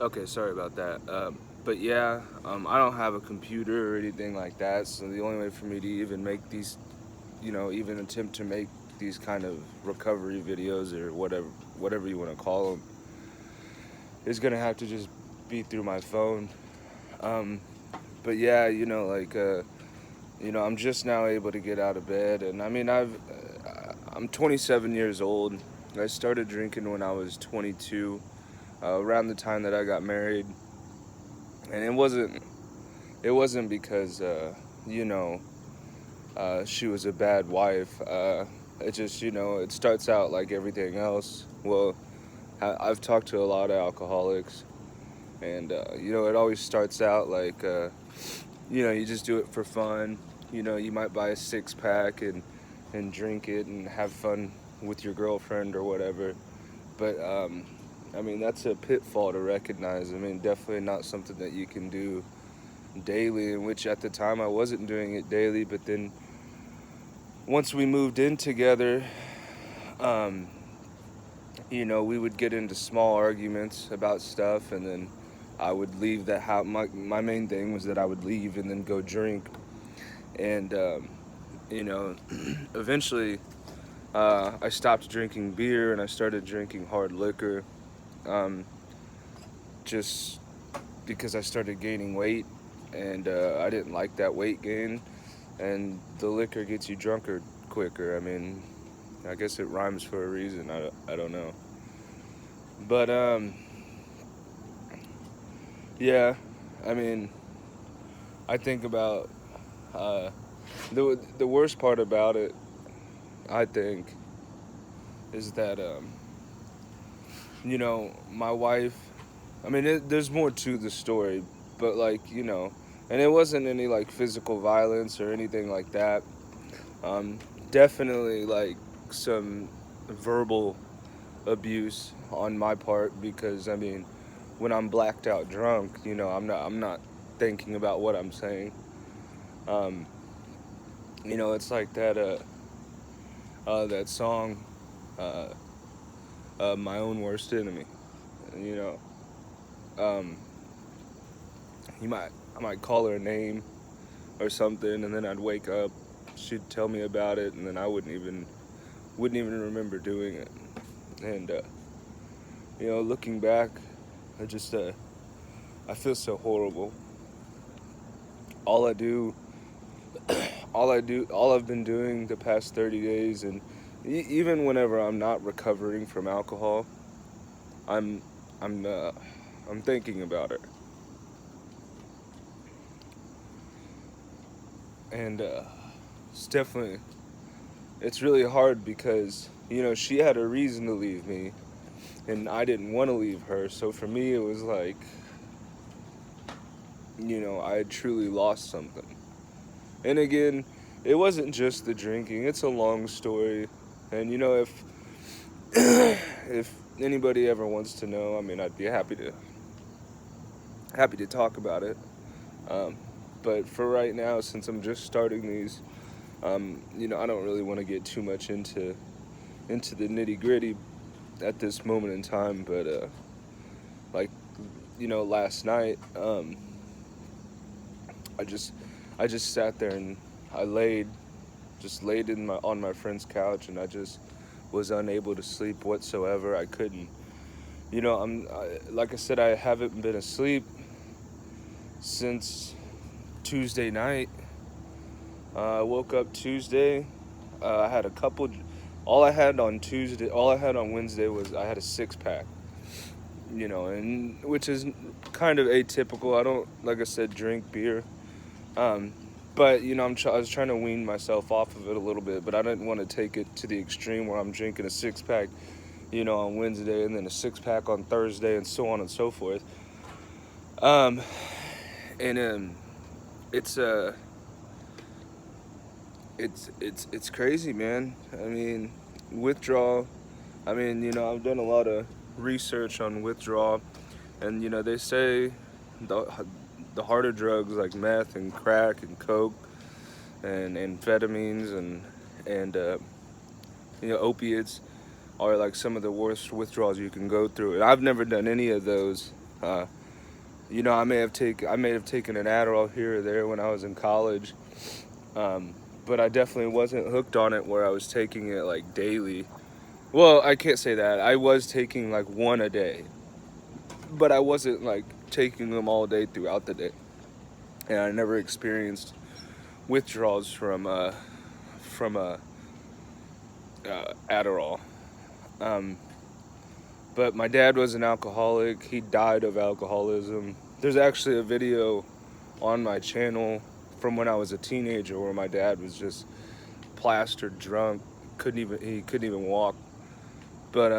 Okay, sorry about that. But yeah, I don't have a computer or anything like that, so the only way for me to even make these, even attempt to make these kind of recovery videos or whatever you want to call them, is gonna have to just be through my phone. Um, but yeah, I'm just now able to get out of bed, and I mean, I'm 27 years old. I started drinking when I was 22, around the time that I got married, and it wasn't because you know she was a bad wife. It just it starts out like everything else. Well, I've talked to a lot of alcoholics, and it always starts out like you just do it for fun. You might buy a six pack and drink it and have fun with your girlfriend or whatever. But I mean, that's a pitfall to recognize. I mean, definitely not something that you can do daily, in which at the time I wasn't doing it daily. But then once we moved in together, um, we would get into small arguments about stuff, and then I would leave the house. My main thing was that I would leave and then go drink. And you know eventually I stopped drinking beer and I started drinking hard liquor, um, just because I started gaining weight, and I didn't like that weight gain, and the liquor gets you drunker quicker. I mean, I guess it rhymes for a reason. I don't know. But yeah, I mean, I think about uh, the worst part about it, I think, is that my wife. I mean, there's more to the story, but and it wasn't any like physical violence or anything like that. Um, Definitely like some verbal abuse on my part, because I mean, when I'm blacked out drunk, I'm not thinking about what I'm saying. Um, it's like that song, uh, "My Own Worst Enemy." You know, um, you might I might call her a name or something, and then I'd wake up, she'd tell me about it, and then I wouldn't even remember doing it. And looking back, I just I feel so horrible. All I do, all I've been doing the past 30 days, and even whenever I'm not recovering from alcohol, I'm I'm uh, I'm thinking about it, and it's definitely it's really hard because she had a reason to leave me, and I didn't want to leave her. So for me, it was like, I had truly lost something. And again, it wasn't just the drinking. It's a long story. And if anybody ever wants to know, I mean, I'd be happy to talk about it. Um, but for right now, since I'm just starting these, I don't really want to get too much into the nitty gritty at this moment in time. But like last night, I just I just sat there and I laid on my friend's couch, and I just was unable to sleep whatsoever. I couldn't. Like I said, I haven't been asleep since Tuesday night. I woke up Tuesday. I had a couple. All I had on Wednesday was I had a six pack. And which is kind of atypical. I don't, like I said, drink beer. Um, but I was trying to wean myself off of it a little bit, but I didn't want to take it to the extreme where I'm drinking a six pack, on Wednesday, and then a six pack on Thursday, and so on and so forth. Um, and it's it's crazy, man. I mean, withdrawal. I mean, I've done a lot of research on withdrawal, and they say the the harder drugs like meth and crack and coke and amphetamines and opiates are like some of the worst withdrawals you can go through. And I've never done any of those, Uh, I may have taken an Adderall here or there when I was in college, but I definitely wasn't hooked on it where I was taking it like daily. Well, I can't say that. I was taking like one a day, but I wasn't like taking them all day throughout the day, and I never experienced withdrawals from Adderall. Um, but my dad was an alcoholic. He died of alcoholism. There's actually a video on my channel from when I was a teenager where my dad was just plastered drunk. He couldn't even walk. But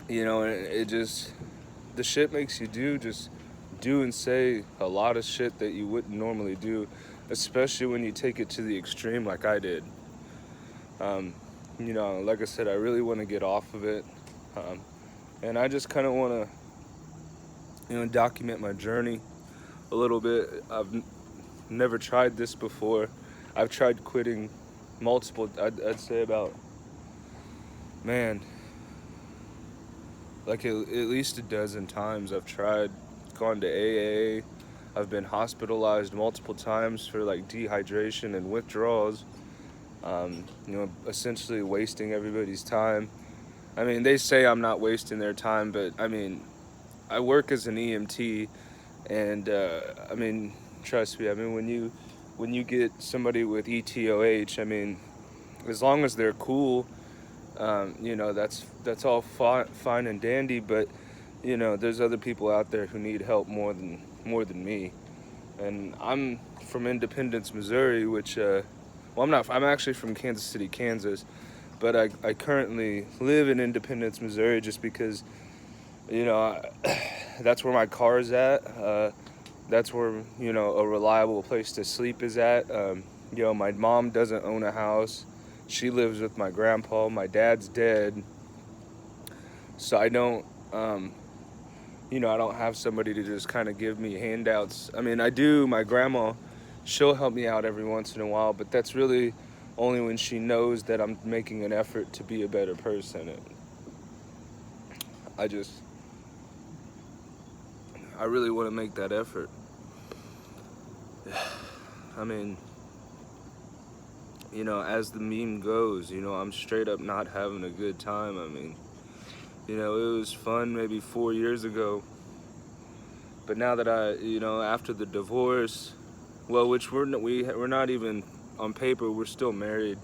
it just, the shit makes you just do and say a lot of shit that you wouldn't normally do, especially when you take it to the extreme like I did. Like I said, I really want to get off of it. And I just kind of want to, document my journey a little bit. I've never tried this before. I've tried quitting I'd say about, man, like at least a dozen times. I've gone to AA. I've been hospitalized multiple times for like dehydration and withdrawals. Essentially wasting everybody's time. I mean, they say I'm not wasting their time, but I mean, I work as an EMT, and trust me. I mean, when you get somebody with ETOH, I mean, as long as they're cool, that's all fine and dandy. But there's other people out there who need help more than me, and I'm from Independence, Missouri, which I'm not. I'm actually from Kansas City, Kansas, but I currently live in Independence, Missouri, just because that's where my car is at. That's where a reliable place to sleep is at. My mom doesn't own a house. She lives with my grandpa. My dad's dead, so I don't. I don't have somebody to just kind of give me handouts. I mean, I do. My grandma, she'll help me out every once in a while, but that's really only when she knows that I'm making an effort to be a better person. I really want to make that effort. I mean, as the meme goes, I'm straight up not having a good time. I mean, it was fun maybe 4 years ago, but now that after the divorce, well, which we're not even on paper, we're still married.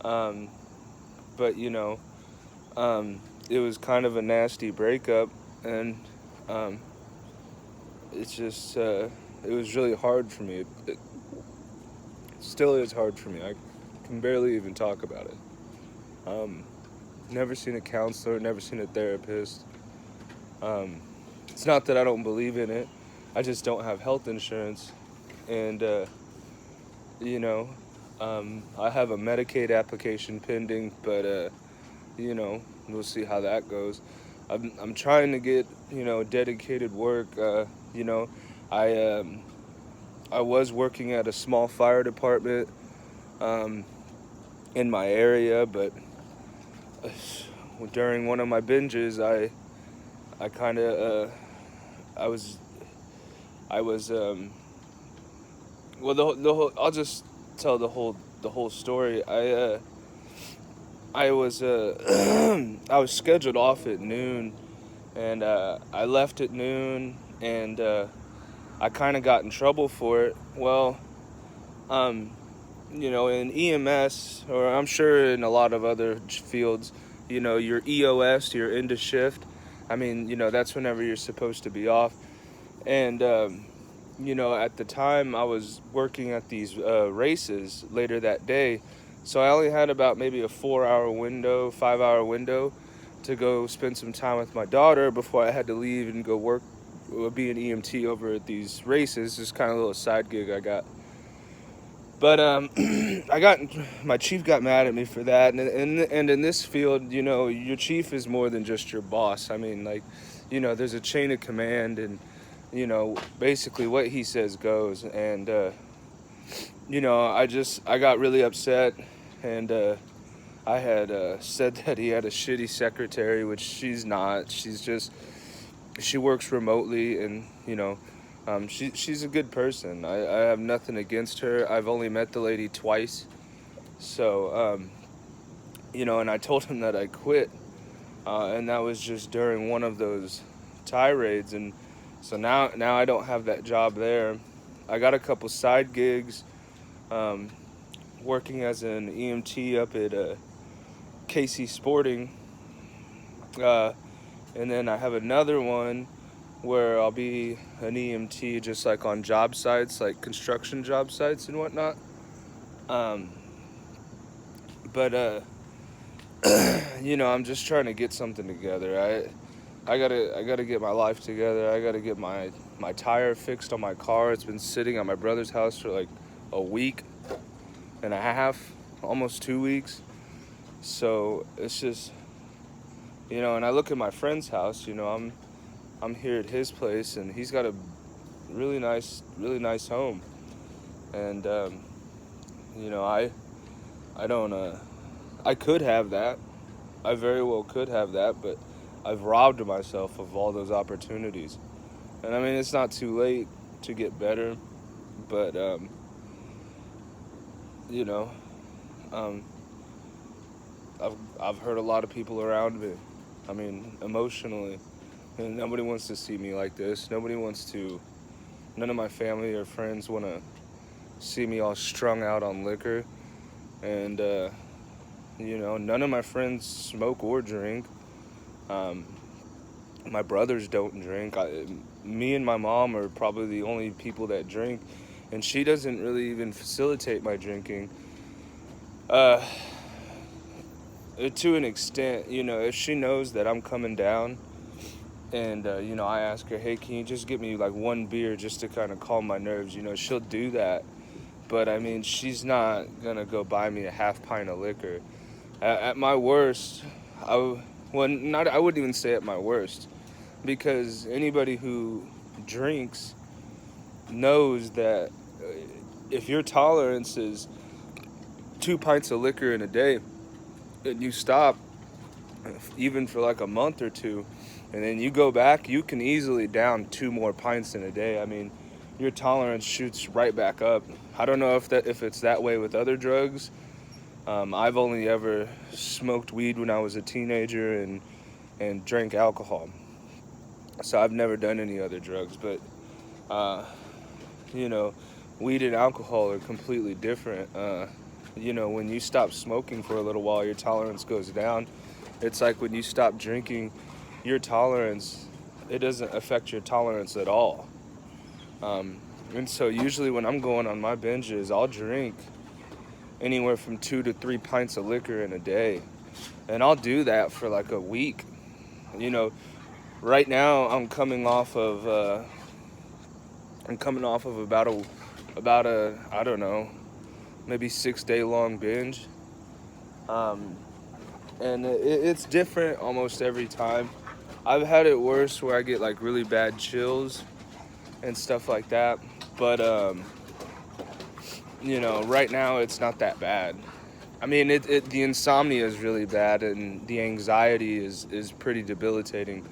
But it was kind of a nasty breakup, and it's just it was really hard for me. It still is hard for me. I can barely even talk about it. Never seen a counselor, never seen a therapist. It's not that I don't believe in it. I just don't have health insurance, and I have a Medicaid application pending, but we'll see how that goes. I'm trying to get dedicated work. I was working at a small fire department in my area, but during one of my binges, I kind of I was well, the whole, I'll just tell the whole story. I was I was scheduled off at noon, and I left at noon, and I kind of got in trouble for it. Well, in EMS, or I'm sure in a lot of other fields, your EOS, your end of shift. I mean, that's whenever you're supposed to be off. And, at the time I was working at these races later that day. So I only had about maybe a 5-hour window to go spend some time with my daughter before I had to leave and go work, be an EMT over at these races. Just kind of a little side gig I got. But my chief got mad at me for that. And in this field, your chief is more than just your boss. I mean, there's a chain of command, and, basically what he says goes. And, I got really upset, and I had said that he had a shitty secretary, which she's not. She's just she works remotely, and she's a good person. I have nothing against her. I've only met the lady twice, so and I told him that I quit, and that was just during one of those tirades, and so now I don't have that job there. I got a couple side gigs, um, working as an EMT up at KC Sporting, uh, and then I have another one where I'll be an EMT just like on job sites, like construction job sites and whatnot. Um, but I'm just trying to get something together. I gotta get my life together. I gotta get my tire fixed on my car. It's been sitting at my brother's house for like a week and a half, almost 2 weeks. So it's just, and I look at my friend's house. I'm here at his place, and he's got a really nice home. And I don't I could have that. I very well could have that, but I've robbed myself of all those opportunities. And I mean, it's not too late to get better, but you know, um, I've hurt a lot of people around me. I mean, emotionally, and nobody wants to see me like this. None of my family or friends want to see me all strung out on liquor, and none of my friends smoke or drink. Um, my brothers don't drink. Me and my mom are probably the only people that drink, and she doesn't really even facilitate my drinking. Uh, to an extent, if she knows that I'm coming down, and I ask her, hey, can you just get me like one beer just to kind of calm my nerves? She'll do that. But I mean, she's not gonna go buy me a half pint of liquor. At my worst, I wouldn't even say at my worst, because anybody who drinks knows that if your tolerance is 2 pints of liquor in a day, and you stop even for like a month or two, and then you go back, you can easily down 2 more pints in a day. I mean, your tolerance shoots right back up. I don't know if it's that way with other drugs. I've only ever smoked weed when I was a teenager and drank alcohol. So I've never done any other drugs, but you know, weed and alcohol are completely different. When you stop smoking for a little while, your tolerance goes down. It's like when you stop drinking, your tolerance, it doesn't affect your tolerance at all. And so usually when I'm going on my binges, I'll drink anywhere from 2 to 3 pints of liquor in a day. And I'll do that for like a week. Right now I'm coming off of about a I don't know, maybe 6 day long binge. And it's different almost every time. I've had it worse where I get like really bad chills and stuff like that. But right now it's not that bad. I mean, the insomnia is really bad, and the anxiety is pretty debilitating.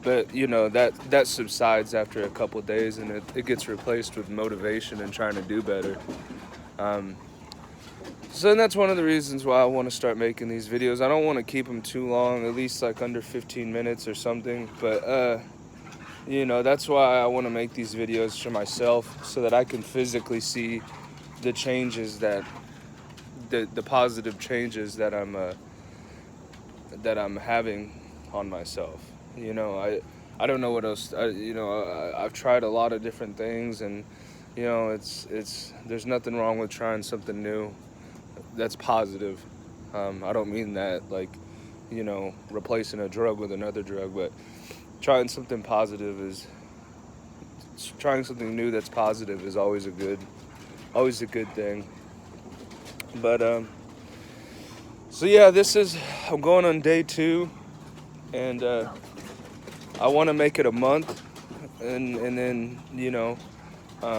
But that subsides after a couple of days, and it gets replaced with motivation and trying to do better. So that's one of the reasons why I want to start making these videos. I don't want to keep them too long, at least like under 15 minutes or something. But that's why I want to make these videos for myself, so that I can physically see the changes the positive changes that I'm having on myself. I don't know what else. I've tried a lot of different things, and it's there's nothing wrong with trying something new that's positive. I don't mean that like replacing a drug with another drug, but trying something new that's positive is always a good thing. But so yeah, I'm going on day 2, and I want to make it a month, and then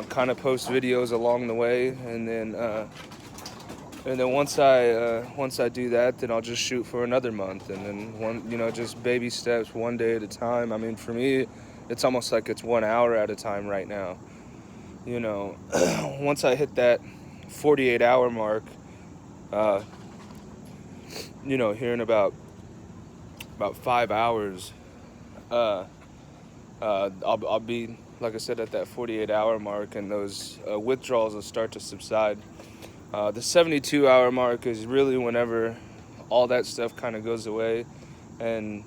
kind of post videos along the way, and then once I do that, then I'll just shoot for another month, and then just baby steps, one day at a time. I mean, for me, it's almost like it's 1 hour at a time right now. You know, once I hit that 48-hour mark, uh, you know, here in about 5 hours, uh, I'll be, like I said, at that 48-hour mark, and those withdrawals will start to subside. The 72-hour mark is really whenever all that stuff kind of goes away, and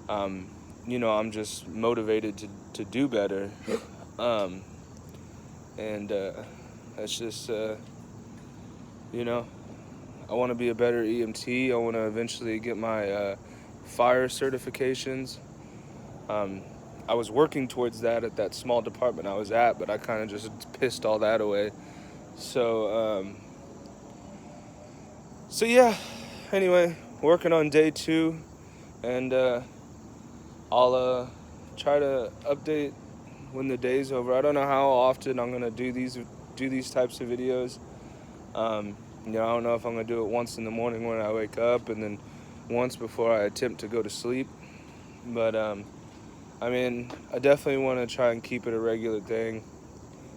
um, you know, I'm just motivated to do better, um, and that's just you know, I want to be a better EMT. I want to eventually get my fire certifications. Um, I was working towards that at that small department I was at, but I kind of just pissed all that away. So, so yeah. Anyway, working on day 2, and I'll try to update when the day's over. I don't know how often I'm gonna do these types of videos. You know, I don't know if I'm gonna do it once in the morning when I wake up, and then once before I attempt to go to sleep. But I mean, I definitely want to try and keep it a regular thing.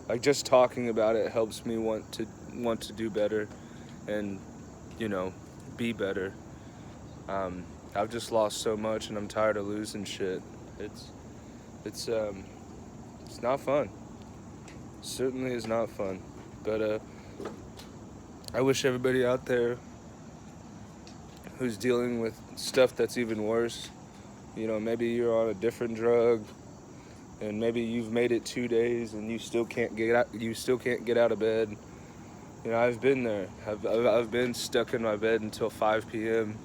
Like, just talking about it helps me want to do better, and you know, be better. I've just lost so much, and I'm tired of losing shit. It's not fun. Certainly is not fun. But I wish everybody out there who's dealing with stuff that's even worse, you know, maybe you're on a different drug, and maybe you've made it 2 days and you still can't get out. You still can't get out of bed. You know, I've been there. I've been stuck in my bed until 5 p.m.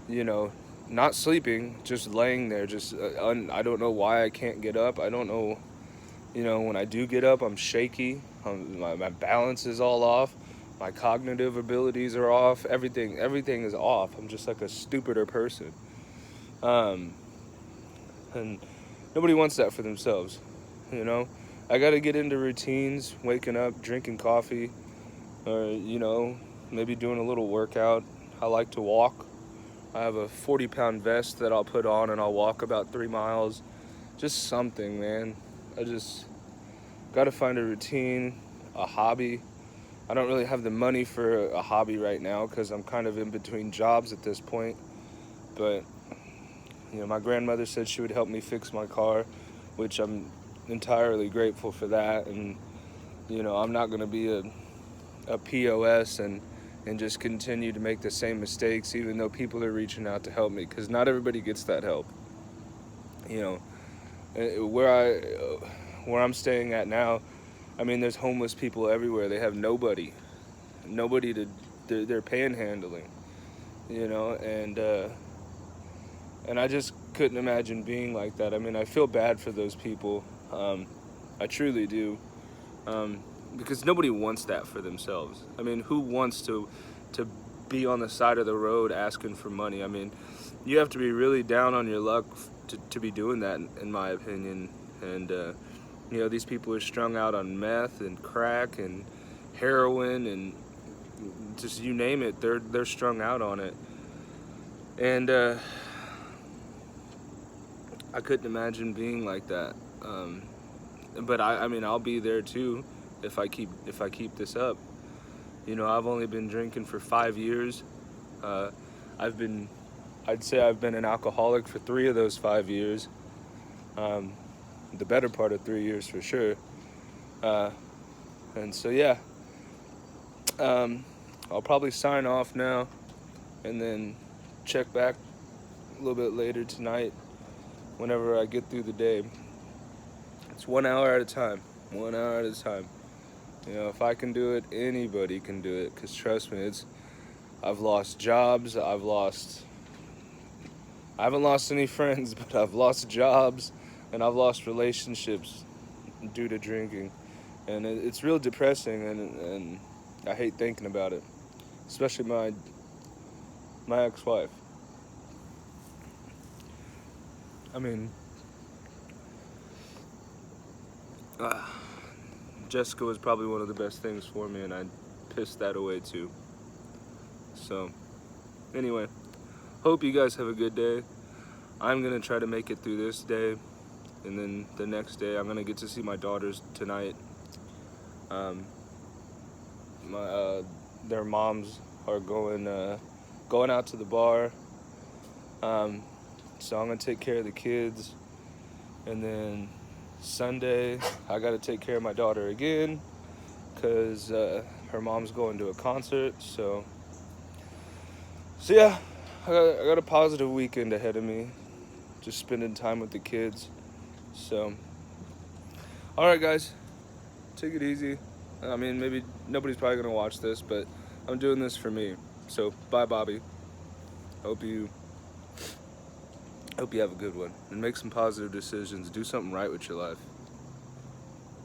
You know, not sleeping, just laying there. Just I don't know why I can't get up. I don't know. You know, when I do get up, I'm shaky. My balance is all off. My cognitive abilities are off. Everything is off. I'm just like a stupider person. Um, and nobody wants that for themselves. You know, I got to get into routines, waking up, drinking coffee, or, you know, maybe doing a little workout. I like to walk. I have a 40-pound vest that I'll put on, and I'll walk about 3 miles. Just something, man. I just got to find a routine, a hobby. I don't really have the money for a hobby right now because I'm kind of in between jobs at this point. But, you know, my grandmother said she would help me fix my car, which I'm entirely grateful for that. And, you know, I'm not going to be a POS and just continue to make the same mistakes, even though people are reaching out to help me, because not everybody gets that help. You know, where I'm staying at now, I mean, there's homeless people everywhere. They have nobody to, they're panhandling, you know, and I just couldn't imagine being like that. I mean, I feel bad for those people. I truly do. Because nobody wants that for themselves. I mean, who wants to be on the side of the road asking for money? I mean, you have to be really down on your luck to be doing that, in my opinion. And you know, these people are strung out on meth and crack and heroin and just you name it. They're strung out on it. And I couldn't imagine being like that. But I mean, I'll be there too if I keep this up. You know, I've only been drinking for 5 years. I'd say I've been an alcoholic for 3 of those 5 years. The better part of 3 years for sure. And so yeah, I'll probably sign off now, and then check back a little bit later tonight whenever I get through the day. It's 1 hour at a time. 1 hour at a time. You know, if I can do it, anybody can do it. Because trust me, I've lost jobs. I haven't lost any friends, but I've lost jobs, and I've lost relationships due to drinking. And it's real depressing, and I hate thinking about it. Especially my ex-wife. I mean, Jessica was probably one of the best things for me, and I pissed that away too. So, anyway, hope you guys have a good day. I'm gonna try to make it through this day. and then the next day I'm gonna get to see my daughters tonight. Their moms are going out to the bar, so I'm gonna take care of the kids, and then Sunday I gotta take care of my daughter again because her mom's going to a concert. So yeah, I got a positive weekend ahead of me, just spending time with the kids. So all right, guys, take it easy. I mean, maybe nobody's probably gonna watch this, but I'm doing this for me. So bye, Bobby. Hope you have a good one and make some positive decisions. Do something right with your life.